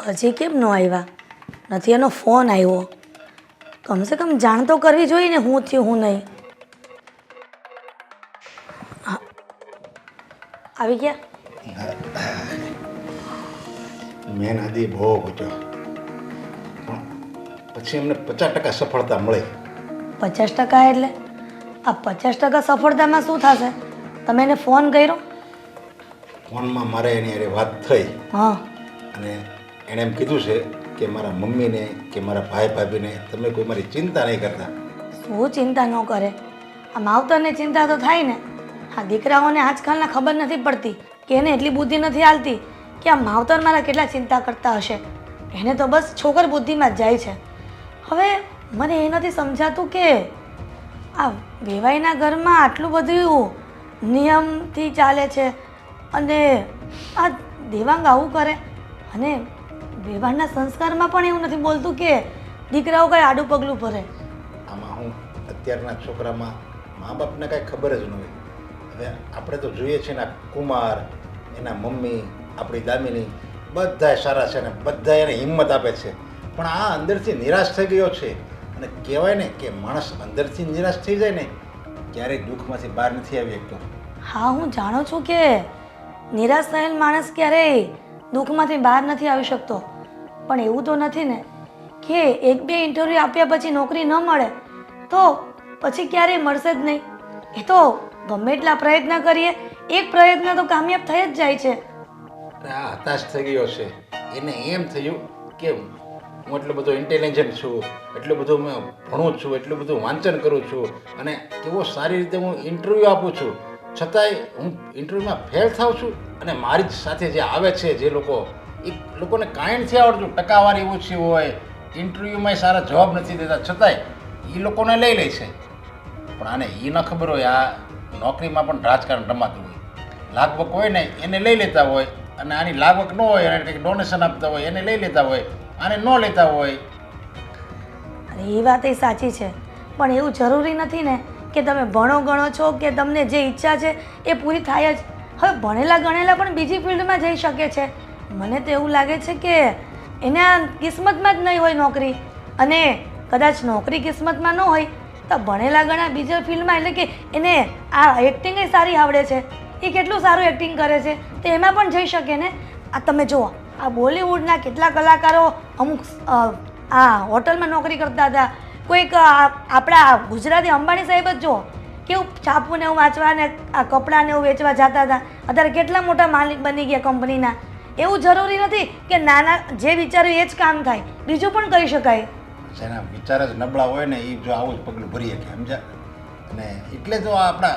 હજી કેમ ન આવ્યા? નથી એનો ફોન આવ્યો. કમસે કમ જાણ તો કરવી જોઈએ ને હું થયું હું નહીં. હા, આવી ગયા? મેન આદિ બહુ ગોત્યો પણ પછી એમને 50% સફળતા મળી. 50% એટલે આ 50% સફળતામાં શું થશે? તમે એને ફોન કર્યો? ફોનમાં મારે એની હારે વાત થઈ હા. અને એણે એમ કીધું છે કે મારા મમ્મીને કે મારા ભાઈ ભાભીને તમે કોઈ મારી ચિંતા નહીં કરતા. શું ચિંતા ન કરે? આ માવતરને ચિંતા તો થાય ને. આ દીકરાઓને આજકાલના ખબર નથી પડતી કે એને એટલી બુદ્ધિ નથી હાલતી કે આ માવતર મારા કેટલા ચિંતા કરતા હશે. એને તો બસ છોકર બુદ્ધિમાં જ જાય છે. હવે મને એ નથી સમજાતું કે આ વેવાઈના ઘરમાં આટલું બધું નિયમથી ચાલે છે અને આ દેવાંગ આવું કરે અને વેવાણના સંસ્કારમાં પણ એવું નથી બોલતું કે દીકરાઓ કંઈ આડું પગલું ભરે. આમાં હું અત્યારના છોકરામાં મા બાપને કાંઈ ખબર જ ન હોય. હવે આપણે તો જોઈએ છીએ ને આ કુમાર, એના મમ્મી, આપણી દામિની બધાય સારા છે ને બધા એને હિંમત આપે છે, પણ આ અંદરથી નિરાશ થઈ ગયો છે. અને કહેવાય ને કે માણસ અંદરથી નિરાશ થઈ જાય ને ક્યારેય દુઃખમાંથી બહાર નથી આવી શકતો. હા, હું જાણું છું કે નિરાશ થયેલ માણસ ક્યારેય દુઃખમાંથી બહાર નથી આવી શકતો, પણ એવું તો નથી ને કે એક બે ઇન્ટરવ્યૂ આપ્યા પછી નોકરી ન મળે તો પછી ક્યારેય મળશે જ નહીં. એ તો ગમે એટલા પ્રયત્ન કરીએ એક પ્રયત્ન તો કામયાબ થઈ જ જાય છે. આ હતાશ થઈ ગયો છે. એને એમ થયું કે હું એટલો બધો ઇન્ટેલિજન્ટ છું, એટલું બધું મેં ભણું છું, એટલું બધું વાંચન કરું છું અને કેવો સારી રીતે હું ઇન્ટરવ્યૂ આપું છું, છતાંય હું ઇન્ટરવ્યૂમાં ફેલ થાઉં છું. અને મારી જ સાથે જે આવે છે જે લોકો, એ લોકોને કાંઈ નથી આવડતું, ટકાવારી ઓછી હોય, ઇન્ટરવ્યૂમાં સારા જવાબ નથી દેતા, છતાંય એ લોકોને લઈ લે છે. પણ આને એ ન ખબર હોય આ નોકરીમાં પણ રાજકારણ રમાતું હોય. લાગવક હોય ને એને લઈ લેતા હોય અને આની લાગવક ન હોય અને કંઈક ડોનેશન આપતા હોય એને લઈ લેતા હોય, આને ન લેતા હોય. અને એ વાત એ સાચી છે, પણ એવું જરૂરી નથી ને કે તમે ભણો ગણો છો કે તમને જે ઈચ્છા છે એ પૂરી થાય જ. હવે ભણેલા ગણેલા પણ બીજી ફિલ્ડમાં જઈ શકે છે. મને તો એવું લાગે છે કે એને આ કિસ્મતમાં જ નહીં હોય નોકરી, અને કદાચ નોકરી કિસ્મતમાં ન હોય તો ભણેલા ગણા બીજા ફિલ્ડમાં, એટલે કે એને આ એક્ટિંગ સારી આવડે છે, એ કેટલું સારું એક્ટિંગ કરે છે તો એમાં પણ જઈ શકે ને. આ તમે જુઓ, આ બોલિવૂડના કેટલા કલાકારો અમુક આ હોટલમાં નોકરી કરતા હતા. કોઈક આપણા ગુજરાતી અંબાણી સાહેબ જ જુઓ, કેવું છાપું ને એવું વાંચવા ને આ કપડાં ને એવું વેચવા જતા હતા, અત્યારે કેટલા મોટા માલિક બની ગયા કંપનીના. એવું જરૂરી નથી કે નાના જે વિચાર્યું એ જ કામ થાય, બીજું પણ કરી શકાય. જેના વિચાર જ નબળા હોય ને એ જો આવું જ પગલું ભરી શકે, સમજ્યા? અને એટલે તો આપણા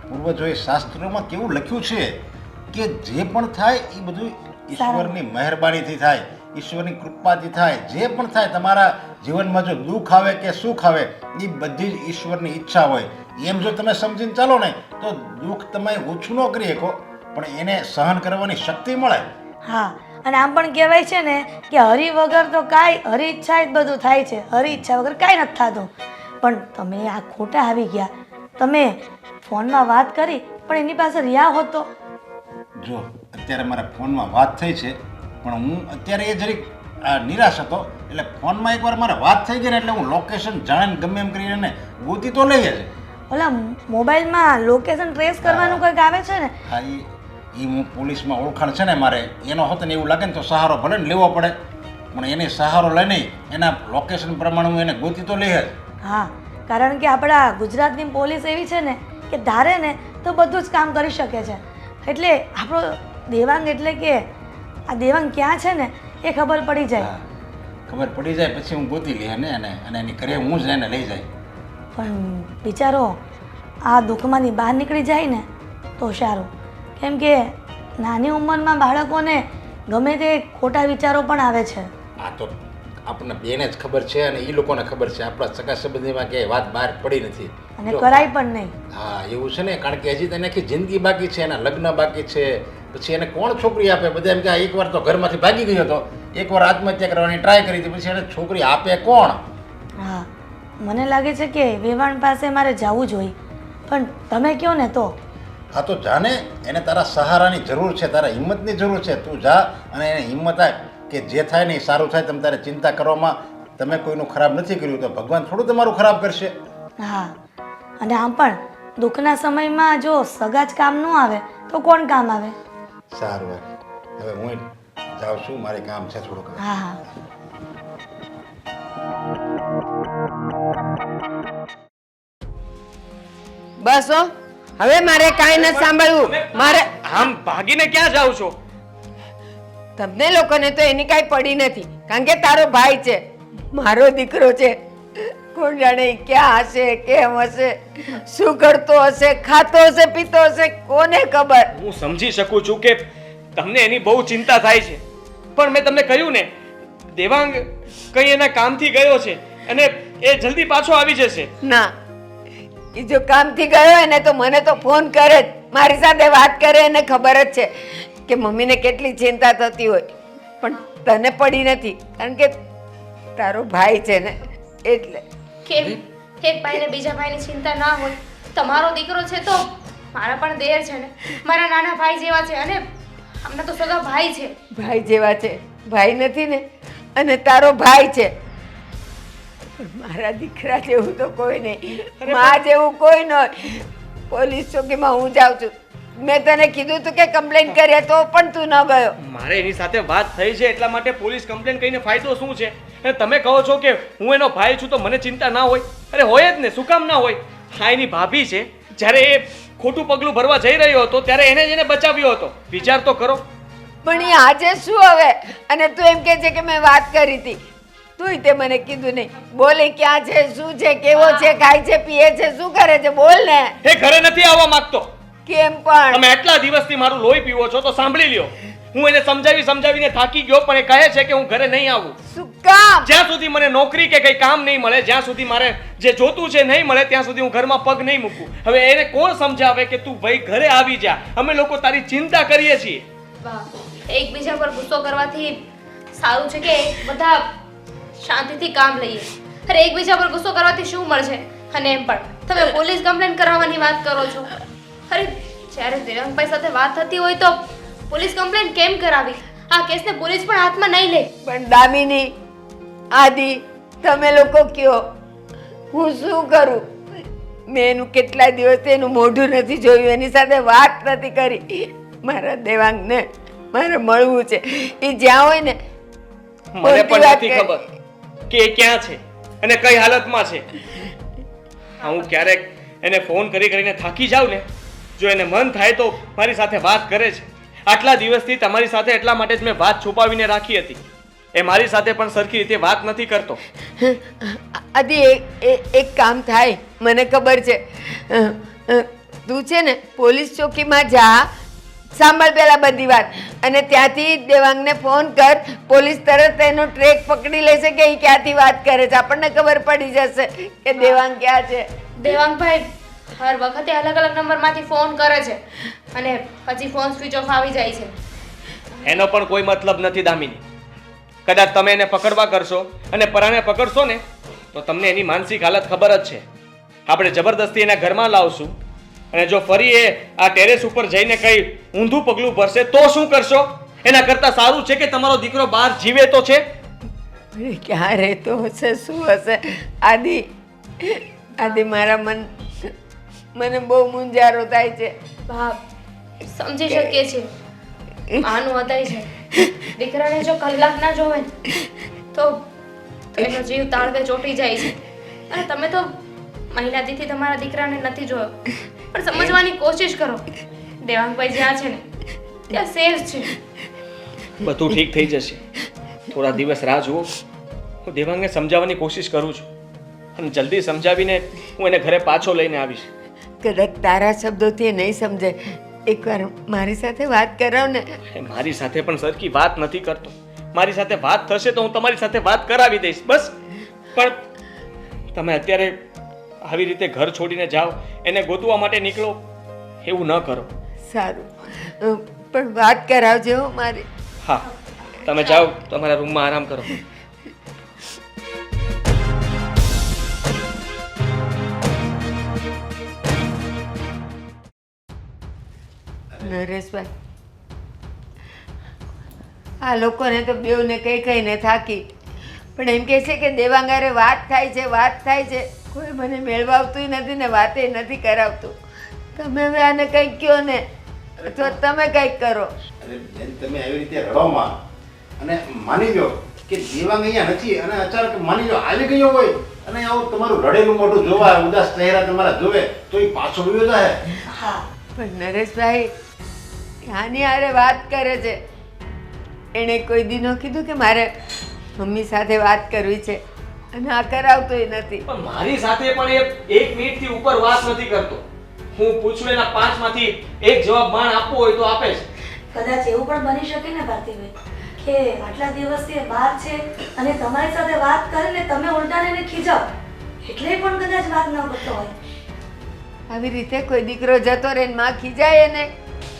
પૂર્વજોએ શાસ્ત્રોમાં કેવું લખ્યું છે કે જે પણ થાય એ બધું ઈશ્વરની મહેરબાનીથી થાય, ઈશ્વરની કૃપાથી થાય. જે પણ થાય તમારા જીવનમાં જો દુઃખ આવે કે સુખ આવે એ બધી જ ઈશ્વરની ઈચ્છા હોય. એમ જો તમે સમજીને ચાલો ને તો દુઃખ તમે ઓછું ન કરી શકો પણ એને સહન કરવાની શક્તિ મળે. હા, અને આમ પણ કહેવાય છે ને કે હરી વગર તો કાંઈ, હરી ઈચ્છા જ બધું થાય છે, હરી ઈચ્છા વગર કાંઈ નથી થતું. પણ તમે આ ખોટા આવી ગયા. તમે ફોનમાં વાત કરી પણ એની પાસે રહ્યા હોત તો. જો અત્યારે મારા ફોનમાં વાત થઈ છે પણ હું અત્યારે એ જરીક નિરાશ હતો, એટલે ફોનમાં એકવાર મારે વાત થઈ ગઈ ને એટલે હું લોકેશન જાણે ગમે એમ કરીને ગોતી તો લઈએ છે. ઓલા મોબાઈલમાં લોકેશન ટ્રેસ કરવાનું કંઈક આવે છે ને. હા, એ હું પોલીસમાં ઓળખાણ છે ને મારે, એનો હોત ને એવું લાગે ને તો સહારો ભલે ને લેવો પડે, પણ એને સહારો લઈને એના લોકેશન પ્રમાણે હું એને ગોતી તો લઈએ જ. હા, કારણ કે આપણા ગુજરાતની પોલીસ એવી છે ને કે ધારે ને તો બધું જ કામ કરી શકે છે. એટલે આપણો દેવાંગ, એટલે કે આ દેવાંગ ક્યાં છે ને એ ખબર પડી જાય. ખબર પડી જાય પછી હું ગોતી લઈએ ને અને એની ઘરે હું જ એને લઈ જાય. પણ બિચારો આ દુઃખમાંથી બહાર નીકળી જાય ને તો સારું, કેમ કે નાની ઉંમરમાં બાળકોને ગમે તે ખોટા વિચારો પણ આવે છે. આ તો આપણને બેને જ ખબર છે અને એ લોકોને ખબર છે, આપણા સગા સંબંધીમાં ક્યાંય વાત બહાર પડી નથી અને કરાય પણ નહીં. હા, એવું છે ને, કારણ કે હજી તેને આખી જિંદગી બાકી છે, એના લગ્ન બાકી છે, પછી એને કોણ છોકરી આપે? બધા એમ કે એકવાર તો ઘરમાંથી ભાગી ગયો હતો, એકવાર આત્મહત્યા કરવાની ટ્રાય કરી હતી, પછી એને છોકરી આપે કોણ? હા, મને લાગે છે કે વેવાણ પાસે મારે જવું જોઈએ, પણ તમે કહો ને તો. હા તો જાને, એને તારા સહારાની જરૂર છે, તારા હિંમતની જરૂર છે. તું જા અને એને હિંમત આપ. કે જે થાય ને એ સારું થાય. તમે તારે ચિંતા કરવામાં તમે કોઈનું ખરાબ નથી કર્યું તો ભગવાન થોડું તમારું ખરાબ કરશે. હા, અને આમ પણ દુઃખના સમયમાં જો સગા જ કામ ન આવે તો કોણ કામ આવે? સારું, હવે હું જાઉં છું, મારે કામ છે થોડુંક. હા હા. બસ હો, હવે મારે કાંઈ નથી સાંભળવું. મારે આમ ભાગીને ક્યાં જાવ છો? તમને લોકોને તો એની કાંઈ પડી નથી, કારણ કે તારો ભાઈ છે, મારો દીકરો છે. કોણ જાણે ઈ ક્યાં હશે, કેમ હશે, શું કરતો હશે, ખાતો હશે, પીતો હશે, કોને ખબર. હું સમજી શકું છું કે તમને એની બહુ ચિંતા થાય છે, પણ મેં તમને કહ્યું ને, દેવાંગ કઈ એના કામથી ગયો છે અને એ જલ્દી પાછો આવી જશે. ના, ઈ જો કામથી ગયો હોય ને તો મને તો ફોન કરે જ, મારી સાથે વાત કરે, એને ખબર જ છે કે મમ્મીને કેટલી ચિંતા થતી હોય, પણ તને પડી નથી કારણ કે તારો ભાઈ છે ને એટલે. કેમ એક ભાઈને બીજા ભાઈની ચિંતા ના હોય? તમારો દીકરો છે તો મારા પણ દેર છે ને, મારા નાના ભાઈ જેવા છે અને અમને તો સગા ભાઈ છે. ભાઈ જેવા છે, ભાઈ નથી ને, અને તારો ભાઈ છે, મારા દીકરા જેવું તો કોઈ નહીં, માં જેવું કોઈ ન હોય. પોલીસ ચોકીમાં હું જાઉં છું, મેં તને કીધું તું કે કમ્પ્લેન કરીએ તો પણ તું ન ગયો. મારે એની સાથે વાત થઈ છે એટલા માટે પોલીસ કમ્પ્લેન કરીને ફાયદો શું છે? અને તમે કહો છો કે હું એનો ભાઈ છું તો મને ચિંતા ના હોય? અરે હોય જ ને, શું કામ ના હોય? હા, એની ભાભી છે, જ્યારે એ ખોટું પગલું ભરવા જઈ રહ્યો હતો ત્યારે એને જ એને બચાવ્યો હતો. વિચાર તો કરો. પણ એ આજે શું હવે? અને તું એમ કે છે કે મેં વાત કરી હતી, તુંય તે મને કીધું નહીં. બોલે ક્યાં છે, શું છે, કેવો છે, ખાય છે, પીએ છે, શું કરે છે, બોલ ને. એ ઘરે નથી આવવા માંગતો. કેમ પણ? તમે આટલા દિવસથી મારું લોહી પીવો છો તો સાંભળી લ્યો. હું એને સમજાવીને થાકી ગયો, પણ એ કહે છે કે હું ઘરે નહીં આવું. શું કામ? જ્યાં સુધી મને નોકરી કે કઈ કામ નહીં મળે, જ્યાં સુધી મારે જે જોતું છે નહીં મળે, ત્યાં સુધી હું ઘરમાં પગ નહીં મૂકું. હવે એને કોણ સમજાવે કે તું ભાઈ ઘરે આવી જા, અમે લોકો તારી ચિંતા કરીએ છીએ. વાહ, એકબીજા પર ગુસ્સો કરવાથી સારું છે કે બધા શાંતિથી કામ લઈએ. અરે એકબીજા પર ગુસ્સો કરવાથી શું મળશે? અને એમ પણ તમે પોલીસ કમ્પ્લેન કરાવવાની વાત કરો છો. અરે જ્યારે દેવાંગભાઈ સાથે વાત થતી હોય તો પોલીસ કમ્પ્લેન કેમ કરાવી? આ કેસને પોલીસ પણ હાથમાં નહીં લે. પણ દામિની, આદિ, તમે લોકો કયો, હું શું કરું? મેં એનું કેટલા દિવસથી એનું મોઢું નથી જોયું, એની સાથે વાત નથી કરી. મારા દેવાંગને મારે મળવું છે, એ જ્યાં હોય ને. મને પણ નથી ખબર કે એ ક્યાં છે અને કઈ હાલતમાં છે. હું ક્યારેક એને ફોન કરીને થાકી જાઉં ને, જો એને મન થાય તો મારી સાથે વાત કરે છે. આટલા દિવસથી તમારી સાથે એટલા માટે જ મેં વાત છુપાવીને રાખી હતી. એ મારી સાથે પણ સરખી રીતે વાત નથી કરતો. આદિ, એક કામ થાય, મને ખબર છે. તું છે ને પોલીસ ચોકીમાં જા, સાંભળ પેલા બધી વાત, અને ત્યાંથી દેવાંગને ફોન કર. પોલીસ તરત એનો ટ્રેક પકડી લેશે કે એ ક્યાંથી વાત કરે છે. આપણને ખબર પડી જશે કે દેવાંગ ક્યાં છે. દેવાંગભાઈ હર વખતે અલગ અલગ નંબરમાંથી ફોન કરે છે અને પછી ફોન સ્વિચ ઓફ આવી જાય છે. એનો પણ કોઈ મતલબ નથી દામિની. કદાચ તમે એને પકડવા કરશો અને પરાને પકડશો ને તો તમને એની માનસિક હાલત ખબર જ છે. આપણે જબરદસ્તી એના ઘરમાં લાવશું અને જો ફરી એ આ ટેરેસ ઉપર જઈને કઈ ઊંધું પગલું ભરશે તો શું કરશો? એના કરતાં સારું છે કે તમારો દીકરો બહાર જીવે તો છે. ક્યાં રહેતો હશે, શું હશે? આદિ, મારા મને બહુ મૂંઝારો થાય છે. બાપ, સમજી શકીએ છીએ, આનું હૃદય છે. દીકરાને જો કલાક ના જોવે ને તો એનો જીવ તાળવે ચોંટી જાય છે. અને તમે તો મહિનાથી તમારા દીકરાને નથી જોયો, પણ સમજવાની કોશિશ કરો. દેવાંગભાઈ જ્યાં છે ને ત્યાં સેફ છે. બધું ઠીક થઈ જશે. થોડા દિવસ રાહ જુઓ. હું દેવાંગને સમજાવવાની કોશિશ કરું છું અને જલ્દી સમજાવીને હું એને ઘરે પાછો લઈને આવીશ. કદાચ તારા શબ્દોથી એ નહીં સમજે, એકવાર મારી સાથે વાત કરાવ ને. એ મારી સાથે પણ સરખી વાત નથી કરતો. મારી સાથે વાત થશે તો હું તમારી સાથે વાત કરાવી દઈશ, બસ. પણ તમે અત્યારે આવી રીતે ઘર છોડીને જાઓ, એને ગોતવા માટે નીકળો, એવું ન કરો. સારું, પણ વાત કરાવજે હો મારી. હા, તમે જાઓ, તમારા રૂમમાં આરામ કરો. નરેશભાઈ, આ લોકોને તો બેઉને કઈ કહીને થાકી, પણ એમ કહે છે કે દેવાંગારે વાત થાય છે, કોઈ મને મેળવાવતું નથી ને વાતે નથી કરાવતું. તમે હવે આને કંઈક કહો ને, અથવા તમે કંઈક કરો. અરે બેન, તમે આવી રીતે રડોમાં અને માની લો કે દેવાંગ અહીંયા નથી અને અચાનક માની લો આવી ગયો હોય અને આવું તમારું રડેલું મોઢું જોવા, ઉદાસ ચહેરા તમારા જોવે તો એ પાછો વયો જાય. હા પણ નરેશભાઈ આની હારે વાત કરે છે. એણે કોઈ દીનો કીધું કે મારે મમ્મી સાથે વાત કરવી છે અને આ કરાવતોય નથી. પણ મારી સાથે પણ એ 1 મિનિટથી ઉપર વાત નથી કરતો. હું પૂછું એના 5 માંથી એક જવાબ માણ આપવો હોય તો આપે છે. કદાચ એવું પણ બની શકે ને ભારતીબેન કે આટલા દિવસથી એ બહાર છે અને તમારી સાથે વાત કરીને તમે ઉલટાને એને ખીજાવ એટલે પણ કદાચ વાત ન કરતો હોય. આવી રીતે કોઈ દીકરો જતો રહે ને માં ખીજાય ને.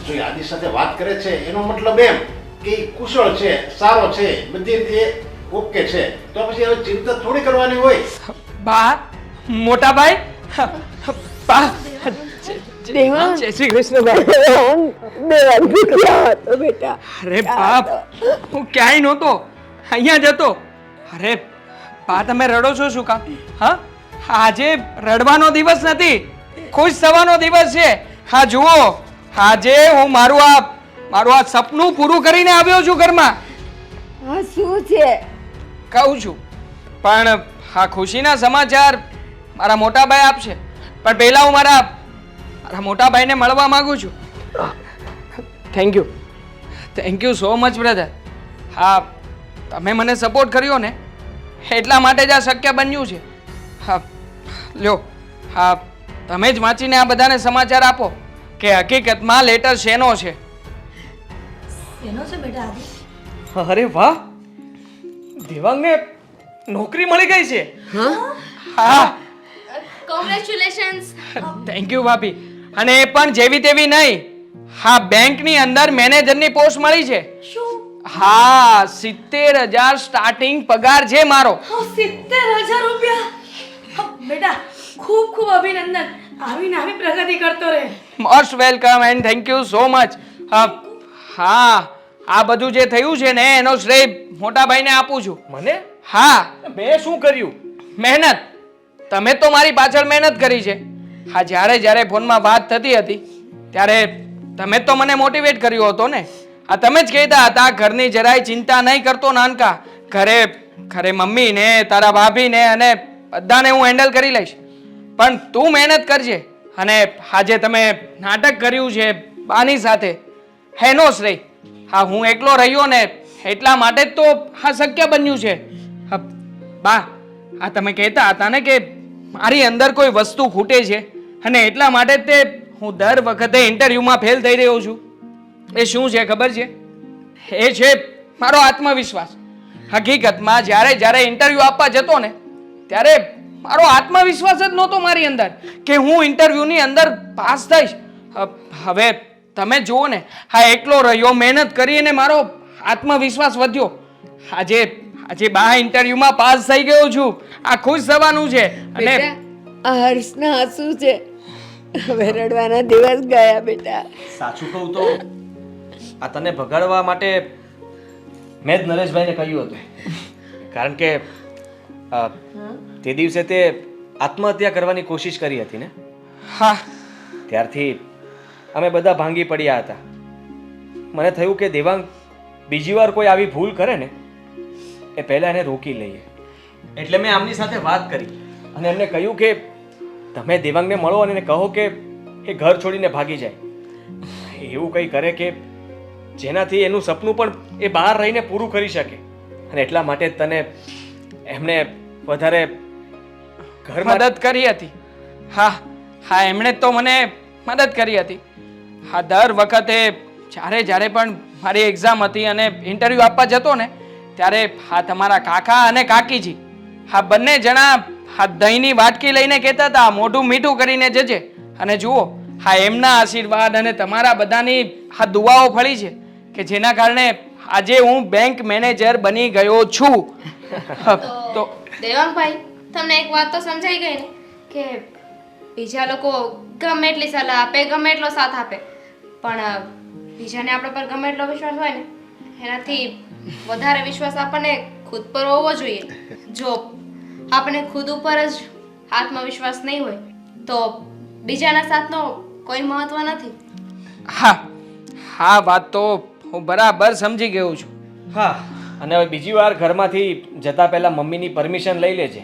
જો એ આદિ સાથે વાત કરે છે એનો મતલબ એમ કે એ કુશળ છે, સારો છે, બધી રીતે ઓકે છે, તો પછી હવે ચિંતા થોડી કરવાની હોય. બા મોટા ભાઈ બા દેવાંગ. જય શ્રી કૃષ્ણ બા. દેવાંગ ક્યાં હતો બેટા? અરે બાપ હું ક્યાંય નહોતો, અહીંયા જ હતો. અરે બા તમે રડો છો શું કામ? હા આજે રડવાનો દિવસ નથી, ખુશ થવાનો દિવસ છે. હા જુઓ, આજે હું મારું આ સપનું પૂરું કરીને આવ્યો છું ઘરમાં. આ શું છે? કહું છું, પણ હા ખુશીના સમાચાર મારા મોટા ભાઈ આપશે. પણ પહેલા હું મારા મોટા ભાઈને મળવા માંગુ છું. Thank you so much brother. હા તમે મને સપોર્ટ કર્યો ને એટલા માટે જ આ શક્ય બન્યું છે. હા લ્યો, હા તમે જ વાંચીને આ બધાને સમાચાર આપો કે હકીકતમાં લેટર શેનો છે. એનો છે બેટા આદિ? અરે વાહ, દેવાંગને નોકરી મળી ગઈ છે. હા કોંગ્રેચ્યુલેશન્સ. થેન્ક યુ ભાભી. અને એ પણ જેવી તેવી નહીં, હા બેંકની અંદર મેનેજરની પોસ્ટ મળી છે. શું? હા 70,000 સ્ટાર્ટિંગ પગાર છે મારો. 70,000 રૂપિયા? બેટા ખૂબ ખૂબ અભિનંદન. આવીને આવી પ્રગતિ કરતો રહે. Most welcome and thank you so much. હા આ બધું જે થયું છે ને એનો શ્રેય મોટા ભાઈને આપું છું. મને? હા મેં શું કર્યું? મહેનત. તમે તો મારી પાછળ મહેનત કરી છે. હા જ્યારે ફોનમાં વાત થતી હતી ત્યારે તમે તો મને મોટિવેટ કર્યો હતો ને. આ તમે જ કહેતા હતા ઘરની જરાય ચિંતા નહીં કરતો નાનકા, ઘરે મમ્મી ને તારા ભાભી ને અને બધાને હું હેન્ડલ કરી લઈશ, પણ તું મહેનત કરજે. અને આજે તમે નાટક કર્યું છે બાની સાથે એનો શ્રેય હા હું એકલો રહ્યો ને એટલા માટે જ તો હા શક્ય બન્યું છે. હા, બા આ તમે કહેતા હતા ને કે મારી અંદર કોઈ વસ્તુ ખૂટે છે અને એટલા માટે જ તે હું દર વખતે ઇન્ટરવ્યૂમાં ફેલ થઈ રહ્યો છું. એ શું છે ખબર છે? એ છે મારો આત્મવિશ્વાસ. હકીકતમાં જ્યારે ઇન્ટરવ્યૂ આપવા જતો ને ત્યારે મારો આત્મવિશ્વાસ જ નહોતો મારી અંદર કે હું ઇન્ટરવ્યૂની અંદર પાસ થઈશ. હવે તમે જુઓ ને, હા એકલો રહ્યો, મહેનત કરીને મારો આત્મવિશ્વાસ વધ્યો. આજે બા ઇન્ટરવ્યૂમાં પાસ થઈ ગયો છું. આ ખુશ થવાનું છે. અને બેટા આ હર્ષના આંસુ છે. હવે રડવાના દિવસ ગયા બેટા. સાચું કહું તો આ તને ભગાડવા માટે મેં જ નરેશભાઈને કહ્યું હતું, કારણ કે તે દિવસે તે આત્મહત્યા કરવાની કોશિશ કરી હતી ને, હા ત્યારથી અમે બધા ભાંગી પડ્યા હતા. મને થયું કે દેવાંગ બીજી વાર કોઈ આવી ભૂલ કરે ને એ પહેલાં એને રોકી લઈએ. એટલે મેં આમની સાથે વાત કરી અને એમને કહ્યું કે તમે દેવાંગને મળો અને એને કહો કે એ ઘર છોડીને ભાગી જાય, એવું કંઈ કરે કે જેનાથી એનું સપનું પણ એ બહાર રહીને પૂરું કરી શકે. અને એટલા માટે જ તને એમણે વધારે ઘરમાં મદદ કરી હતી. હા એમણે તો મને મદદ કરી હતી. હા દર વખતે જ્યારે પણ મારી એક્ઝામ હતી અને ઇન્ટરવ્યૂ આપવા જતો ને ત્યારે હા તમારા કાકા અને કાકીજી હા બંને જણા હા દહીંની વાટકી લઈને કહેતા હતા મોઢું મીઠું કરીને જજે. અને જુઓ હા એમના આશીર્વાદ અને તમારા બધાની હા દુઆઓ ફળી છે કે જેના કારણે આજે હું બેંક મેનેજર બની ગયો છું. તો દેવાંગભાઈ, તમને એક વાત તો સમજાઈ ગઈ ને કે બીજા લોકો ગમે એટલી સલાહ આપે, ગમે એટલો સાથ આપે, પણ બીજાને આપણા પર ગમે એટલો વિશ્વાસ હોય ને એનાથી વધારે વિશ્વાસ આપણને ખુદ પર હોવો જોઈએ. જો આપણે ખુદ ઉપર જ આત્મવિશ્વાસ નહીં હોય તો બીજાના સાથનો કોઈ મહત્વ નથી. હા હા વાત તો હું બરાબર સમજી ગયો છું. હા, અને હવે બીજી વાર ઘરમાંથી જતા પહેલા મમ્મીની પરમિશન લઈ લેજે.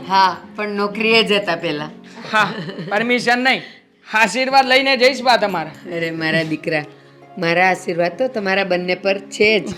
હા પણ નોકરીએ જતા પહેલા. હા પરમિશન નહીં, આશીર્વાદ લઈને જઈશ બા તમારા. અરે મારા દીકરા, મારા આશીર્વાદ તો તમારા બંને પર છે જ.